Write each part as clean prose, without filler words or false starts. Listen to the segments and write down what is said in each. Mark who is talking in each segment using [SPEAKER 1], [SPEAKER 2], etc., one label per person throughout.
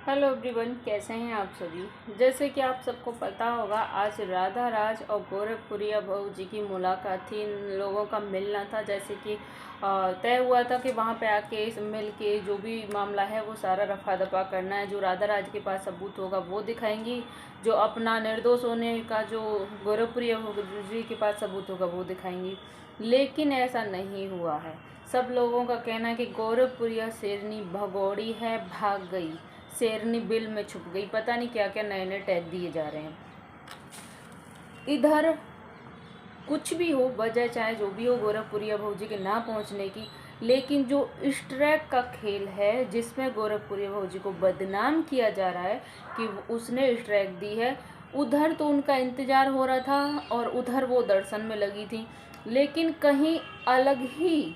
[SPEAKER 1] Hello everyone, कैसे हैं आप सभी। जैसे कि आप सबको पता होगा, आज राधा राज और गोरखपुरिया बहू जी की मुलाकात थी। इन लोगों का मिलना था। जैसे कि तय हुआ था कि वहाँ पे आके मिल के जो भी मामला है वो सारा रफा दफा करना है। जो राधा राज के पास सबूत होगा वो दिखाएंगी, जो अपना निर्दोष होने का जो गोरखपुरिया बहू जी के पास सबूत होगा वो दिखाएंगी। लेकिन ऐसा नहीं हुआ है। सब लोगों का कहना है कि गोरखपुरिया शेरनी भगौड़ी है, भाग गई। शेरनी बिल में छुप गई। पता नहीं क्या क्या नए नए टैग दिए जा रहे हैं। इधर कुछ भी हो वजह, चाहे जो भी हो गोरखपुरिया बहू जी के ना पहुंचने की, लेकिन जो इस ट्रैक का खेल है जिसमें गोरखपुरिया बहू जी को बदनाम किया जा रहा है कि उसने इस ट्रैक दी है, उधर तो उनका इंतजार हो रहा था और उधर वो दर्शन में लगी थी। लेकिन कहीं अलग ही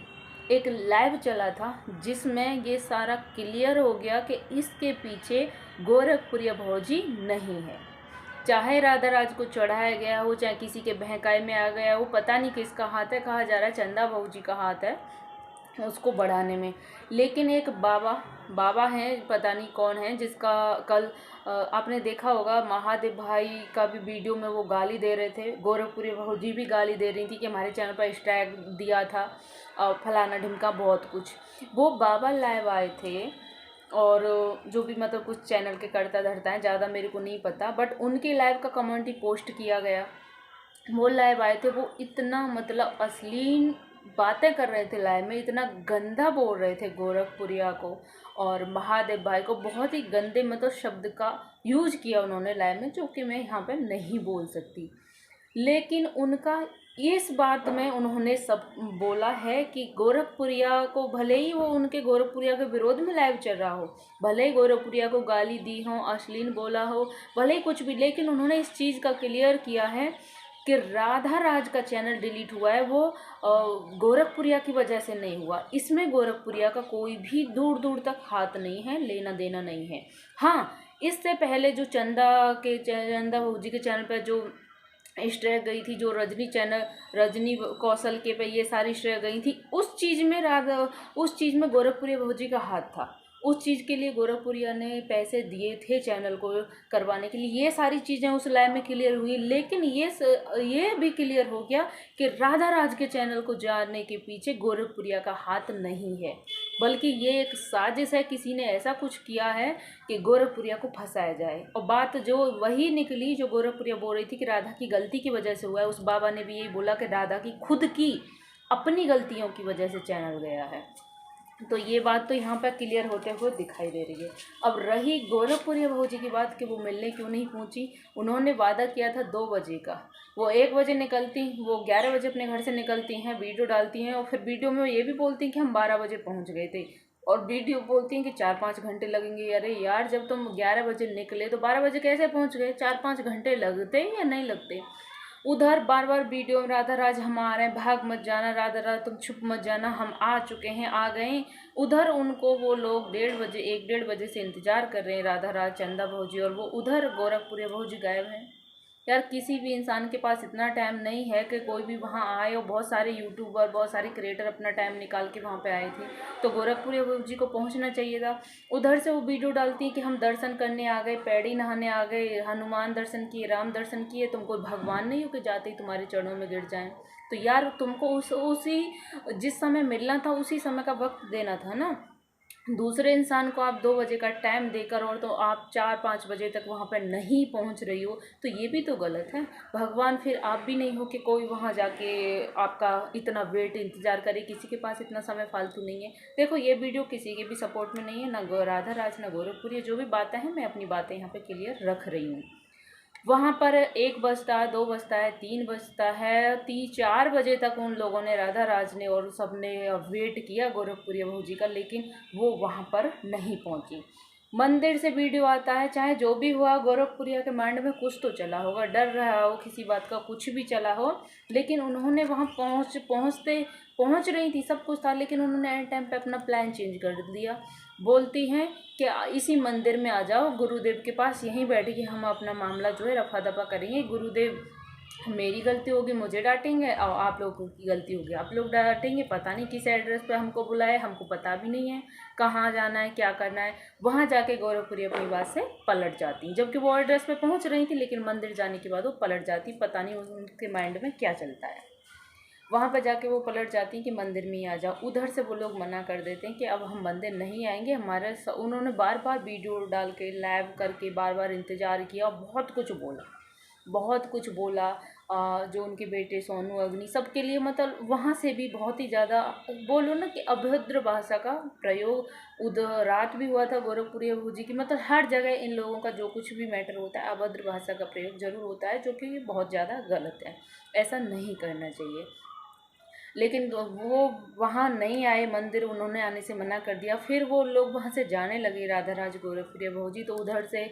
[SPEAKER 1] एक लाइव चला था जिसमें ये सारा क्लियर हो गया कि इसके पीछे गोरखपुरिया भौजी नहीं है। चाहे राधा राज को चढ़ाया गया हो, चाहे किसी के बहकाए में आ गया हो, पता नहीं किसका हाथ है। कहा जा रहा है चंदा बहू जी का हाथ है उसको बढ़ाने में। लेकिन एक बाबा हैं, पता नहीं कौन है, जिसका कल आपने देखा होगा महादेव भाई का भी वीडियो में वो गाली दे रहे थे। गोरखपुरी बहू जी भी गाली दे रही थी कि हमारे चैनल पर स्ट्राइक दिया था और फलाना ढिमका बहुत कुछ। वो बाबा लाइव आए थे और जो भी मतलब कुछ चैनल के करता धरता है, ज़्यादा मेरे को नहीं पता, बट उनके लाइव का कमेंट ही पोस्ट किया गया। वो लाइव आए थे, वो इतना मतलब अश्लील बातें कर रहे थे लाइव में, इतना गंदा बोल रहे थे गोरखपुरिया को और महादेव भाई को। बहुत ही गंदे मतलब शब्द का यूज किया उन्होंने लाइव में, जो कि मैं यहाँ पे नहीं बोल सकती। लेकिन उनका इस बात में उन्होंने सब बोला है कि गोरखपुरिया को, भले ही वो उनके गोरखपुरिया के विरोध में लाइव चल रहा हो, भले ही गोरखपुरिया को गाली दी हो, अश्लील बोला हो, भले ही कुछ भी, लेकिन उन्होंने इस चीज़ का क्लियर किया है कि राधा राज का चैनल डिलीट हुआ है वो गोरखपुरिया की वजह से नहीं हुआ। इसमें गोरखपुरिया का कोई भी दूर दूर तक हाथ नहीं है, लेना देना नहीं है। हाँ, इससे पहले जो चंदा बहू जी के चैनल पर जो स्ट्राइक गई थी, जो रजनी कौशल के पे ये सारी स्ट्राइक गई थी, उस चीज़ में गोरखपुरिया बहू जी का हाथ था। उस चीज़ के लिए गोरखपुरिया ने पैसे दिए थे चैनल को करवाने के लिए। ये सारी चीज़ें उस लाइव में क्लियर हुई। लेकिन ये भी क्लियर हो गया कि राधा राज के चैनल को जाने के पीछे गोरखपुरिया का हाथ नहीं है, बल्कि ये एक साजिश है। किसी ने ऐसा कुछ किया है कि गोरखपुरिया को फंसाया जाए। और बात जो वही निकली जो गोरखपुरिया बोल रही थी कि राधा की गलती की वजह से हुआ है। उस बाबा ने भी यही बोला कि राधा की खुद की अपनी गलतियों की वजह से चैनल गया है। तो ये बात तो यहाँ पर क्लियर होते हुए दिखाई दे रही है। अब रही गोरखपुरिया बहू जी की बात कि वो मिलने क्यों नहीं पहुँची। उन्होंने वादा किया था 2 बजे का, वो 1 बजे निकलती, वो 11 बजे अपने घर से निकलती हैं, वीडियो डालती हैं और फिर वीडियो में ये भी बोलती हैं कि हम 12 बजे पहुँच गए थे, और वीडियो बोलती हैं कि 4-5 घंटे लगेंगे। अरे यार, जब तुम 11 बजे निकले तो 12 बजे कैसे पहुँच गए? 4-5 घंटे लगते या नहीं लगते? उधर बार बार वीडियो में राधा राज हम आ रहे हैं, भाग मत जाना, राधा राज तुम छुप मत जाना, हम आ चुके हैं, आ गए। उधर उनको वो लोग 1:30 बजे से इंतजार कर रहे हैं, राधा राज, चंदा भौजी, और वो उधर गोरखपुरिया भौजी गायब हैं। यार, किसी भी इंसान के पास इतना टाइम नहीं है कि कोई भी वहाँ आए। और बहुत सारे यूट्यूबर, बहुत सारे क्रिएटर अपना टाइम निकाल के वहाँ पे आए थे, तो गोरखपुरिया जी को पहुँचना चाहिए था। उधर से वो वीडियो डालती कि हम दर्शन करने आ गए, पैड़ी नहाने आ गए, हनुमान दर्शन किए, राम दर्शन किए। तुम कोई भगवान नहीं हो कि जाते ही तुम्हारे चरणों में गिर जाएं। तो यार, तुमको उसी जिस समय मिलना था उसी समय का वक्त देना था ना। दूसरे इंसान को आप 2 बजे का टाइम देकर और तो आप 4-5 बजे तक वहाँ पर नहीं पहुँच रही हो, तो ये भी तो गलत है। भगवान फिर आप भी नहीं हो कि कोई वहाँ जाके आपका इतना वेट इंतज़ार करे। किसी के पास इतना समय फालतू नहीं है। देखो, ये वीडियो किसी के भी सपोर्ट में नहीं है, ना राधा राज ना गोरखपुरी। जो भी बातें हैं, मैं अपनी बातें यहाँ पर क्लियर रख रही हूँ। वहाँ पर 1 बजता है, 2 बजता है, 3 बजता है, 4 बजे तक उन लोगों ने, राधा राज ने और सब ने वेट किया गोरखपुरिया बहू जी का, लेकिन वो वहाँ पर नहीं पहुँची। मंदिर से वीडियो आता है, चाहे जो भी हुआ, गोरखपुरिया के माइंड में कुछ तो चला होगा, डर रहा हो किसी बात का, कुछ भी चला हो। लेकिन उन्होंने वहाँ पहुँच रही थी, सब कुछ था, लेकिन उन्होंने एंड टाइम पे अपना प्लान चेंज कर दिया। बोलती हैं कि इसी मंदिर में आ जाओ गुरुदेव के पास, यहीं बैठ के हम अपना मामला जो है रफा दफा करेंगे। गुरुदेव मेरी गलती होगी मुझे डांटेंगे और आप लोगों की गलती होगी आप लोग डांटेंगे। पता नहीं किस एड्रेस पे हमको बुलाए, हमको पता भी नहीं है कहाँ जाना है क्या करना है। वहाँ जाके गौरवपुरी अपनी बात से पलट जाती, जबकि वो एड्रेस पे पहुँच रही थी, लेकिन मंदिर जाने के बाद वो पलट जाती। पता नहीं उनके माइंड में क्या चलता है। वहाँ पर जाके वो पलट जाती हैं कि मंदिर में ही आ जाओ। उधर से वो लोग मना कर देते हैं कि अब हम मंदिर नहीं आएंगे। उन्होंने बार बार वीडियो डाल के लाइव करके बार बार इंतज़ार किया और बहुत कुछ बोला, बहुत कुछ बोला। जो उनके बेटे सोनू अग्नि सबके लिए, मतलब वहाँ से भी बहुत ही ज़्यादा बोलो ना कि अभद्र भाषा का प्रयोग उधर रात भी हुआ था गोरखपुरी अबू जी की। मतलब हर जगह इन लोगों का जो कुछ भी मैटर होता है अभद्र भाषा का प्रयोग ज़रूर होता है, जो कि बहुत ज़्यादा गलत है, ऐसा नहीं करना चाहिए। लेकिन वो वहाँ नहीं आए, मंदिर उन्होंने आने से मना कर दिया। फिर वो लोग वहाँ से जाने लगे, राधा राज गोरखपुरी भौजी। तो उधर से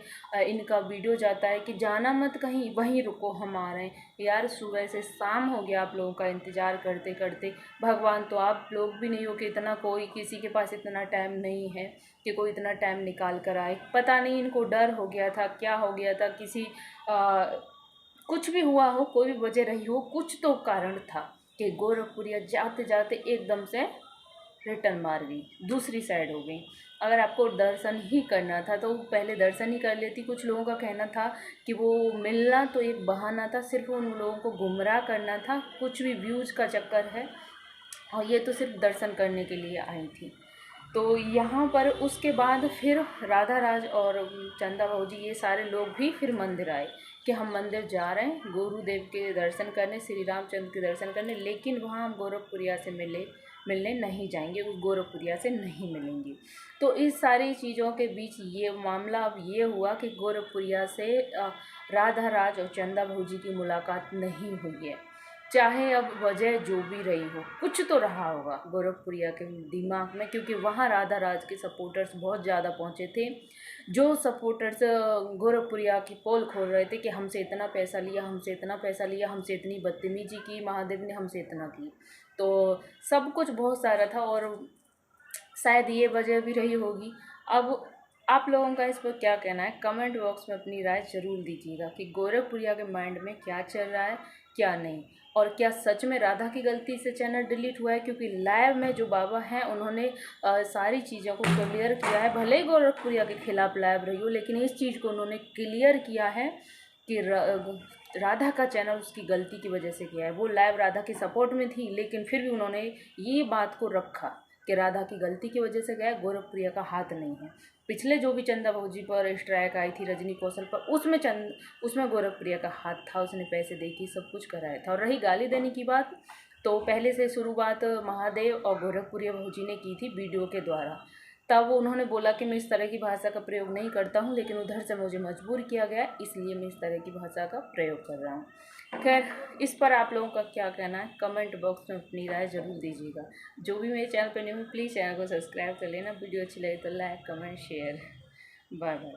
[SPEAKER 1] इनका वीडियो जाता है कि जाना मत कहीं, वहीं रुको हम आ रहे हैं। यार सुबह से शाम हो गया आप लोगों का इंतज़ार करते करते। भगवान तो आप लोग भी नहीं हो कि इतना कोई किसी के पास इतना टाइम नहीं है कि कोई इतना टाइम निकाल कर आए। पता नहीं इनको डर हो गया था, क्या हो गया था, कुछ भी हुआ हो, कोई भी वजह रही हो, कुछ तो कारण था कि गोरखपुरिया जाते जाते एकदम से रिटर्न मार गई, दूसरी साइड हो गई। अगर आपको दर्शन ही करना था तो पहले दर्शन ही कर लेती। कुछ लोगों का कहना था कि वो मिलना तो एक बहाना था, सिर्फ उन लोगों को गुमराह करना था, कुछ भी व्यूज़ का चक्कर है, और ये तो सिर्फ दर्शन करने के लिए आई थी। तो यहाँ पर उसके बाद फिर राधा राज और चंदा भाजी ये सारे लोग भी फिर मंदिर आए कि हम मंदिर जा रहे हैं गुरुदेव के दर्शन करने, श्री रामचंद्र के दर्शन करने, लेकिन वहाँ हम गोरखपुरिया से मिलने नहीं जाएंगे, उस गोरखपुरिया से नहीं मिलेंगे। तो इस सारी चीज़ों के बीच ये मामला अब ये हुआ कि गोरखपुरिया से राधा राज और चंदा भाजी की मुलाकात नहीं हुई है। चाहे अब वजह जो भी रही हो, कुछ तो रहा होगा गोरखपुरिया के दिमाग में, क्योंकि वहाँ राधा राज के सपोर्टर्स बहुत ज़्यादा पहुँचे थे। जो सपोर्टर्स गोरखपुरिया की पोल खोल रहे थे कि हमसे इतना पैसा लिया, हमसे इतना पैसा लिया, हमसे इतनी बदतमीजी की, महादेव ने हमसे इतना की। तो सब कुछ बहुत सारा था और शायद ये वजह भी रही होगी। अब आप लोगों का इस पर क्या कहना है, कमेंट बॉक्स में अपनी राय ज़रूर दीजिएगा कि गोरखपुरिया के माइंड में क्या चल रहा है क्या नहीं, और क्या सच में राधा की गलती से चैनल डिलीट हुआ है। क्योंकि लाइव में जो बाबा हैं उन्होंने सारी चीज़ों को क्लियर किया है। भले ही गोरखपुरिया के खिलाफ लाइव रही हो, लेकिन इस चीज़ को उन्होंने क्लियर किया है कि राधा का चैनल उसकी गलती की वजह से किया है। वो लाइव राधा के सपोर्ट में थी, लेकिन फिर भी उन्होंने ये बात को रखा कि राधा की गलती की वजह से गया, गोरखप्रिया का हाथ नहीं है। पिछले जो भी चंदा भाजी पर स्ट्राइक आई थी रजनी कौशल पर, उसमें गोरखप्रिया का हाथ था, उसने पैसे दे के सब कुछ कराया था। और रही गाली देने की बात, तो पहले से शुरुआत महादेव और गोरखपुरिया भाजी ने की थी वीडियो के द्वारा। तब उन्होंने बोला कि मैं इस तरह की भाषा का प्रयोग नहीं करता हूँ, लेकिन उधर से मुझे मजबूर किया गया, इसलिए मैं इस तरह की भाषा का प्रयोग कर रहा हूँ। खैर, इस पर आप लोगों का क्या कहना है, कमेंट बॉक्स में अपनी राय ज़रूर दीजिएगा। जो भी मेरे चैनल पर न्यू है प्लीज़ चैनल को सब्सक्राइब कर लेना। वीडियो अच्छी लगे तो like comment share. Bye bye.